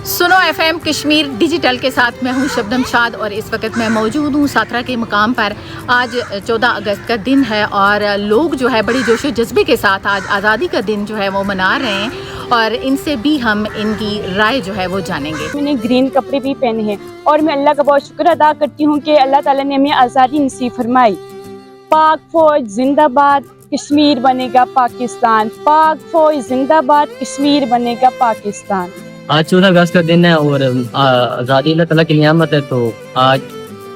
सुनो FM Kashmir digital के साथ मैं हूं शबनम शाद और इस वक्त मैं मौजूद हूं साथरा के मुकाम पर। आज 14 अगस्त का दिन है और लोग जो है बड़ी जोशो जज्बे के साथ आज आज़ादी का दिन जो है वो मना रहे हैं और इनसे भी हम इनकी राय जो है वो जानेंगे। मैंने ग्रीन कपड़े भी पहने हैं और मैं अल्लाह का बहुत शुक्र अदा करती हूँ कि अल्लाह ताला ने हमें आज़ादी नसीब फरमाई। पाक फौज जिंदाबाद, कश्मीर बनेगा पाकिस्तान। पाक फौज जिंदाबाद, कश्मीर बनेगा पाकिस्तान। आज 14 अगस्त का दिन है और आज़ादी अल्लाह ताला की नियामत है, तो आज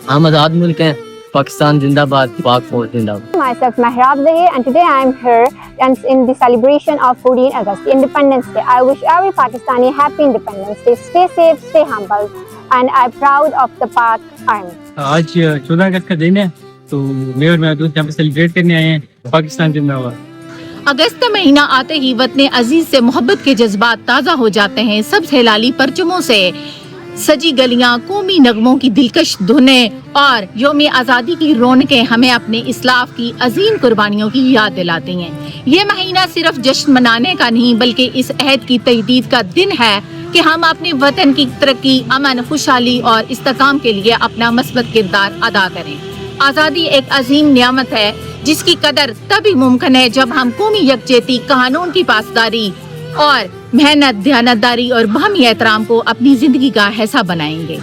हम आज़ाद मुल्क हैं। पाकिस्तान जिंदाबाद, पाक फौज जिंदाबाद। Myself Mehrab Zahir and today I am here and in the celebration of 14 August, the Independence Day. I wish every Pakistani happy Independence Day. Stay safe, stay humble and I'm proud of the Pak Army. आज 14 अगस्त का दिन है, तो मैं और मेरा दोस्त यहाँ पे सेलिब्रेट करने आए हैं। पाकिस्तान जिंदाबाद। अगस्त का महीना आते ही वतन अजीज से मोहब्बत के जज्बात ताज़ा हो जाते हैं। सबसे लाली परचमों से सजी गलियां, कौमी नगमों की दिलकश धुनें और यौम आज़ादी की रौनकें हमें अपने इस्लाफ की अजीम कुर्बानियों की याद दिलाती हैं। ये महीना सिर्फ जश्न मनाने का नहीं बल्कि इस अहद की तजदीद का दिन है कि हम अपने वतन की तरक्की, अमन, खुशहाली और इस्तेकाम के लिए अपना मस्बत किरदार अदा करें। आज़ादी एक अजीम नियामत है जिसकी कदर तभी मुमकिन है जब हम कौमी यकजहती, कानून की पासदारी और मेहनत, दयानतदारी और बाहमी एहतराम को अपनी जिंदगी का हिस्सा बनाएंगे।